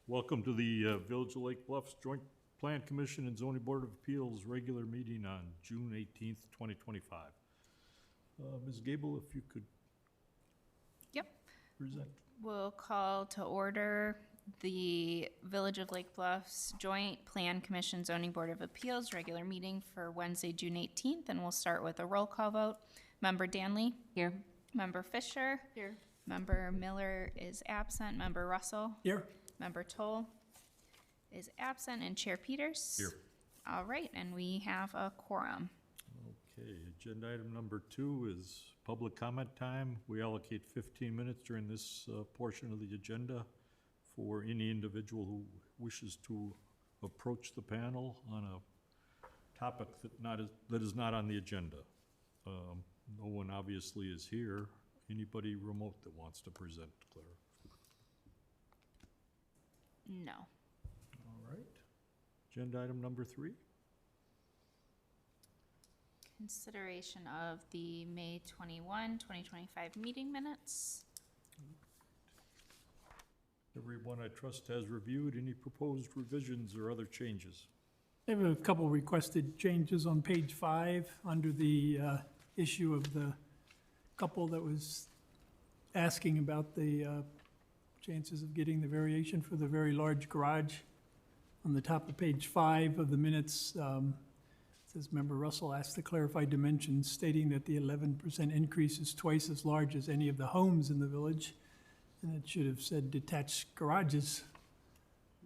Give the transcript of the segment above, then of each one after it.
Welcome to the Village of Lake Bluff's Joint Plan Commission and Zoning Board of Appeals regular meeting on June 18th, 2025. Ms. Gable, if you could present. We'll call to order the Village of Lake Bluff's Joint Plan Commission Zoning Board of Appeals regular meeting for Wednesday, June 18th, and we'll start with a roll call vote. Member Danley? Here. Member Fisher? Here. Member Miller is absent. Member Russell? Here. Member Toll is absent, and Chair Peters? Here. All right, and we have a quorum. Okay, agenda item number 2 is public comment time. We allocate 15 minutes during this portion of the agenda for any individual who wishes to approach the panel on a topic that is not on the agenda. No one obviously is here. Anybody remote that wants to present, Claire? No. All right. Agenda item number 3. Consideration of the May 21, 2025 meeting minutes. Everyone, I trust, has reviewed any proposed revisions or other changes. I have a couple requested changes on page 5 under the issue of the couple that was asking about the chances of getting the variation for the very large garage. On the top of page 5 of the minutes, it says Member Russell asked to clarify dimensions, stating that the 11% increase is twice as large as any of the homes in the village. And it should have said detached garages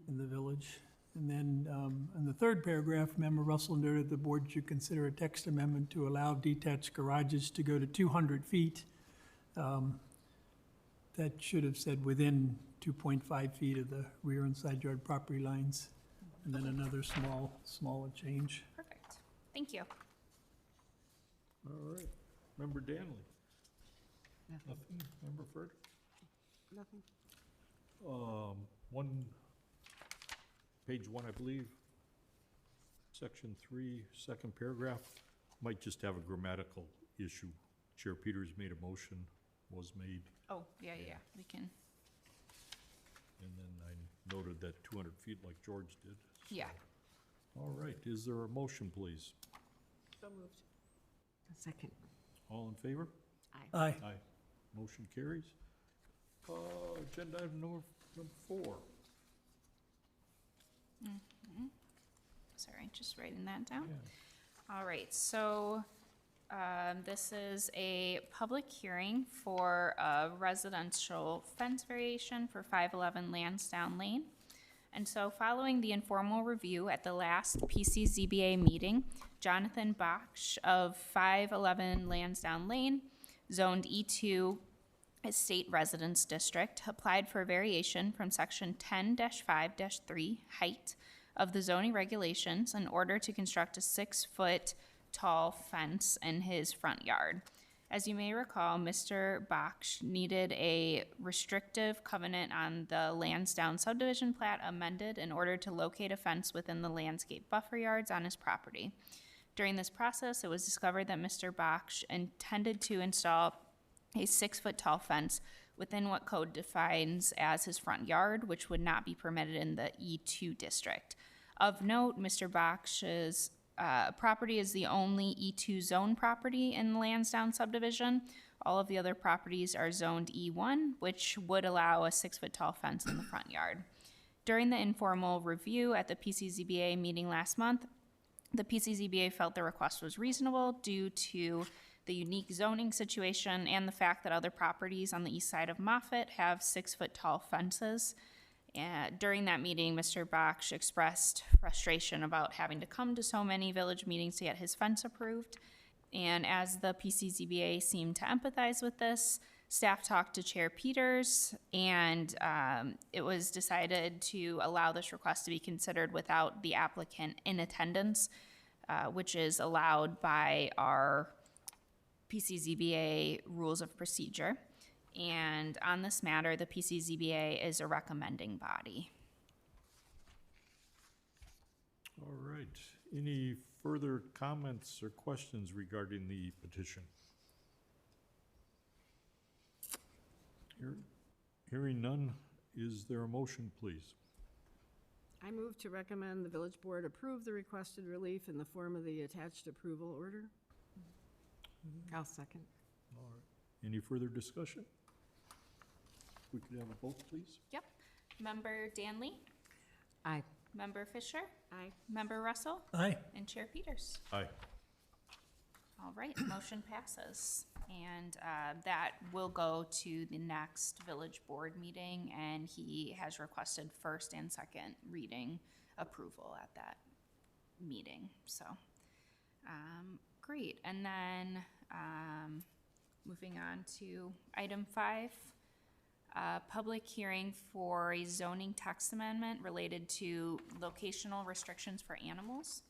in the village. And then in the third paragraph, Member Russell noted the board should consider a text amendment to allow detached garages to go to 200 feet. That should have said within 2.5 feet of the rear and side yard property lines. And then another smaller change. Perfect. Thank you. All right. Member Danley? Nothing. Nothing? Member Ferd? Nothing. Page 1, I believe, section 3, second paragraph, might just have a grammatical issue. Chair Peters made a motion, was made, Oh, yeah, we can, and then I noted that 200 feet like George did. yeah. All right, is there a motion, please? So moved. A second. All in favor? Aye. Aye. Motion carries. Agenda item number 4. Sorry, just writing that down. Yeah. All right, so this is a public hearing for a residential fence variation for 511 Lansdowne Lane. And so following the informal review at the last PCZBA meeting, Jonathan Baksh of 511 Lansdowne Lane, zoned E2 Estate Residence District, applied for a variation from section 10-5-3 height of the zoning regulations in order to construct a 6-foot tall fence in his front yard. As you may recall, Mr. Baksh needed a restrictive covenant on the Lansdowne subdivision plat amended in order to locate a fence within the landscape buffer yards on his property. During this process, it was discovered that Mr. Baksh intended to install a 6-foot tall fence within what code defines as his front yard, which would not be permitted in the E2 district. Of note, Mr. Baksh's property is the only E2 zone property in the Lansdowne subdivision. All of the other properties are zoned E1, which would allow a 6-foot tall fence in the front yard. During the informal review at the PCZBA meeting last month, the PCZBA felt the request was reasonable due to the unique zoning situation and the fact that other properties on the east side of Moffett have 6-foot tall fences. During that meeting, Mr. Baksh expressed frustration about having to come to so many village meetings to get his fence approved. And as the PCZBA seemed to empathize with this, staff talked to Chair Peters, and it was decided to allow this request to be considered without the applicant in attendance, which is allowed by our PCZBA rules of procedure. And on this matter, the PCZBA is a recommending body. All right. Any further comments or questions regarding the petition? Hearing none, is there a motion, please? I move to recommend the village board approve the requested relief in the form of the attached approval order. I'll second. All right. Any further discussion? We could have a vote, please? Yep. Member Danley, Aye. Member Fisher, Aye. Member Russell, Aye. and Chair Peters. Aye. All right, motion passes. And that will go to the next village board meeting, and he has requested first and second reading approval at that meeting, so. Great, and then moving on to item 5, public hearing for a zoning text amendment related to locational restrictions for animals.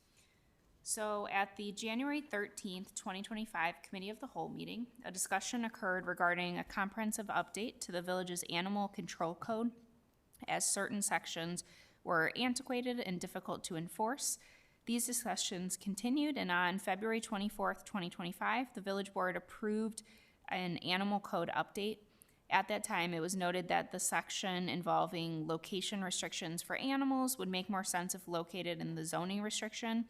So at the January 13th, 2025 Committee of the Whole meeting, a discussion occurred regarding a comprehensive update to the village's animal control code, as certain sections were antiquated and difficult to enforce. These discussions continued, and on February 24th, 2025, the village board approved an animal code update. At that time, it was noted that the section involving location restrictions for animals would make more sense if located in the zoning restriction.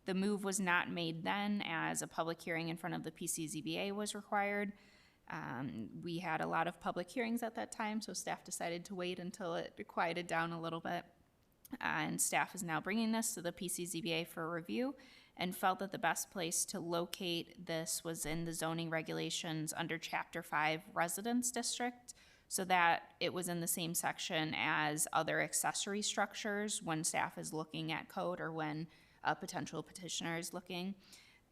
The move was not made then, as a public hearing in front of the PCZBA was required. We had a lot of public hearings at that time, so staff decided to wait until it quieted down a little bit. And staff is now bringing this to the PCZBA for review, and felt that the best place to locate this was in the zoning regulations under Chapter 5 Residence District, so that it was in the same section as other accessory structures when staff is looking at code or when a potential petitioner is looking.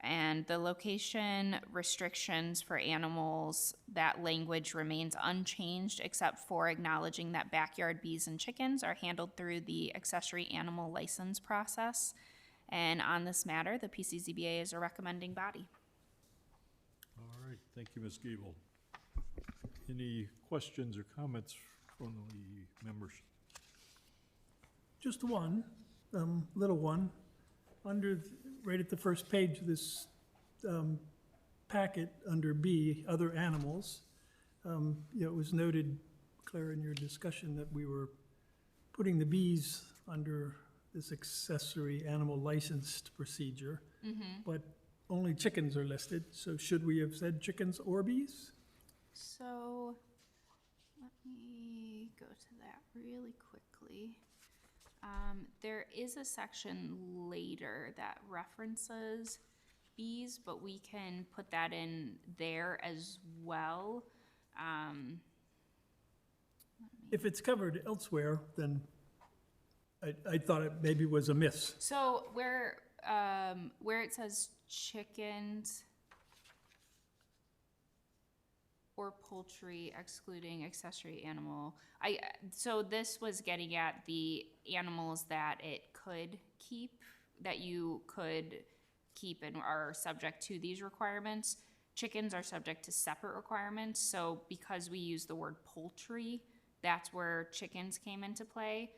And the location restrictions for animals, that language remains unchanged except for acknowledging that backyard bees and chickens are handled through the accessory animal license process. And on this matter, the PCZBA is a recommending body. All right, thank you, Ms. Gable. Any questions or comments from the members? Just one, little one. Right at the first page of this packet, under B, other animals, it was noted, Claire, in your discussion, that we were putting the bees under this accessory animal licensed procedure, but only chickens are listed, so should we have said chickens or bees? So let me go to that really quickly. There is a section later that references bees, but we can put that in there as well. If it's covered elsewhere, then I thought it maybe was a miss. So where it says chickens or poultry excluding accessory animal, so this was getting at the animals that it could keep, that you could keep and are subject to these requirements. Chickens are subject to separate requirements, so because we use the word poultry, that's where chickens came into play.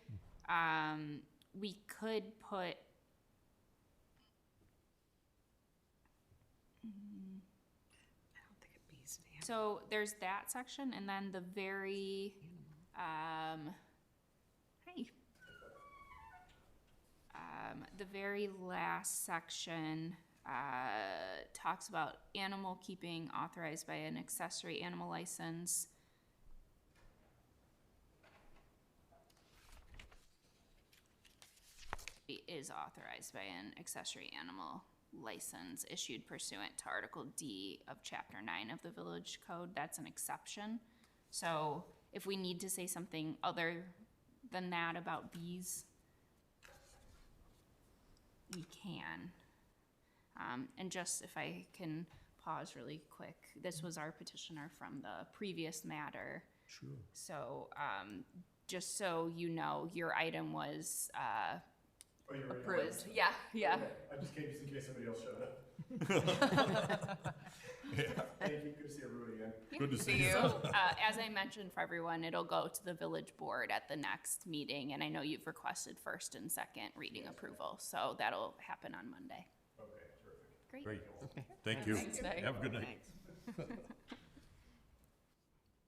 We could put I don't think a bee's an animal. so there's that section, and then the very the very last section talks about animal keeping authorized by an accessory animal license. Is authorized by an accessory animal license issued pursuant to Article D of Chapter 9 of the Village Code. That's an exception. So if we need to say something other than that about bees, we can. And just if I can pause really quick, this was our petitioner from the previous matter. Sure. So just so you know, your item was Oh, you're approved. Yeah, yeah. Okay. I just came just in case somebody else showed up. Thank you. Good to see everybody again. Good to see you. So, as I mentioned for everyone, it'll go to the village board at the next meeting, and I know you've requested first and second reading approval, so that'll happen on Monday. Okay, terrific. Great. Great. Thank you. Thanks, Meg. Have a good night. Thanks.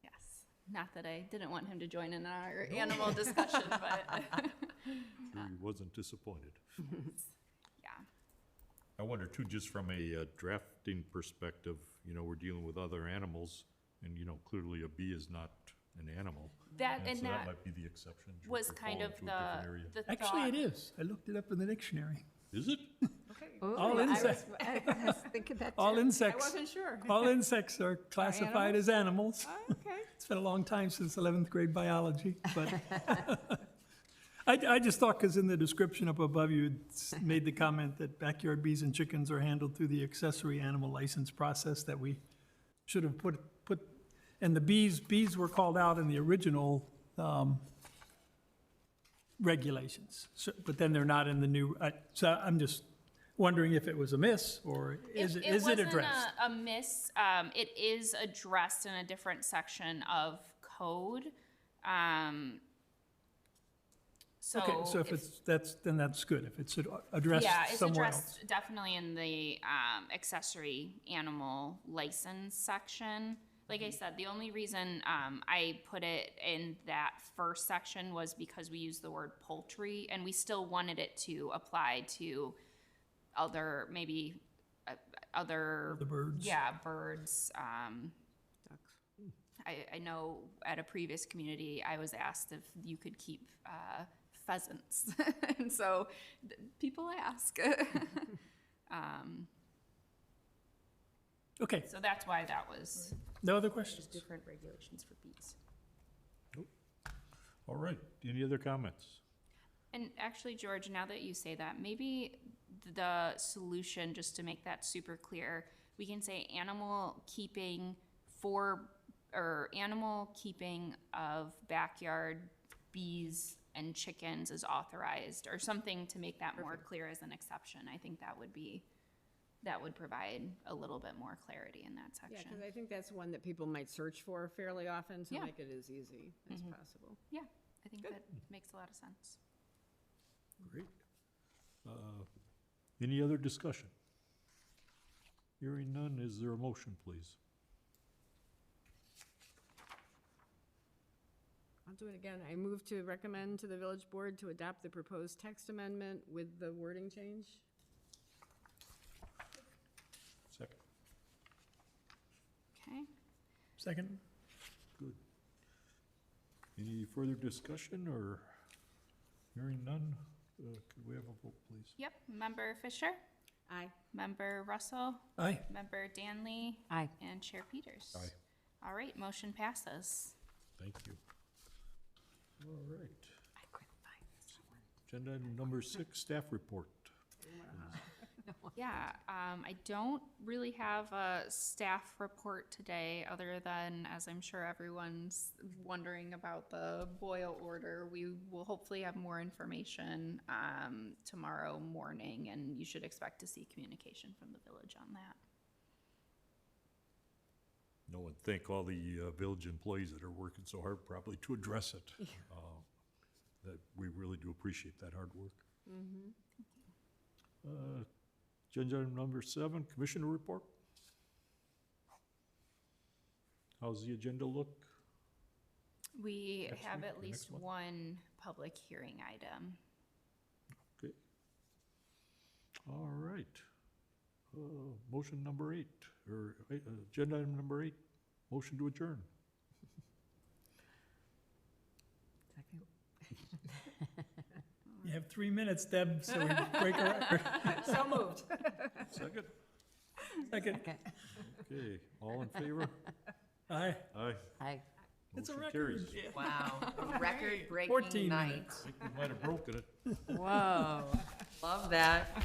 Yes. Not that I didn't want him to join in our animal discussion, but Sure he wasn't disappointed. yeah. I wonder too, just from a drafting perspective, we're dealing with other animals, and, clearly a bee is not an animal. That, And and so that that might be the exception. was or kind fall of into a different area. the Actually, thought. it is. I looked it up in the dictionary. Is it? All insects, I was thinking that too. all I insects, wasn't sure. all insects are classified as animals. Oh, okay. It's been a long time since 11th grade biology, but I just thought, because in the description up above, you had made the comment that backyard bees and chickens are handled through the accessory animal license process, that we should have put, and the bees were called out in the original regulations, but then they're not in the new, so I'm just wondering if it was a miss, or is it addressed? It wasn't a miss. It is addressed in a different section of code. Okay, so if it's, then that's good, if it's addressed Yeah, it's somewhere else. addressed definitely in the accessory animal license section. Like I said, the only reason I put it in that first section was because we used the word poultry, and we still wanted it to apply to other, maybe other. The birds. Yeah, birds. Ducks. I know at a previous community, I was asked if you could keep pheasants. And so people ask. Okay, So that's why that was. no other questions? Different regulations for bees. All right, any other comments? And actually, George, now that you say that, maybe the solution, just to make that super clear, we can say animal keeping of backyard bees and chickens is authorized, or something to make that more clear as an exception. I think that would provide a little bit more clarity in that Yeah, section. because I think that's one that people might search for fairly often to Yeah. make it as easy as possible. Yeah, I think that makes a lot of sense. Great. Any other discussion? Hearing none, is there a motion, please? I'll do it again. I move to recommend to the village board to adopt the proposed text amendment with the wording change. Second. Okay. Second? Good. Any further discussion, or hearing none? Could we have a vote, please? Yep, Member Fisher, Aye. Member Russell, Aye. Member Danley, Aye. and Chair Peters. Aye. All right, motion passes. Thank you. All right. I couldn't find this one. Agenda item number 6, staff report. Yeah, I don't really have a staff report today, other than, as I'm sure everyone's wondering about the boil order, we will hopefully have more information tomorrow morning, and you should expect to see communication from the village on that. No, and thank all the village employees that are working so hard probably to address it. That we really do appreciate that hard work. Agenda item number 7, commissioner report. How's the agenda look? We Next have week at or least next month? one public hearing item. Okay. All right. Motion number 8, or agenda item number 8, motion to adjourn. Second. You have 3 minutes, Deb, so we break a record. So moved. Second? Second. Okay, all in favor? Aye. Aye. Aye. It's a Motion record. carries. Wow, a 14 record-breaking night. minutes. I think we might have broken it. Whoa, love that.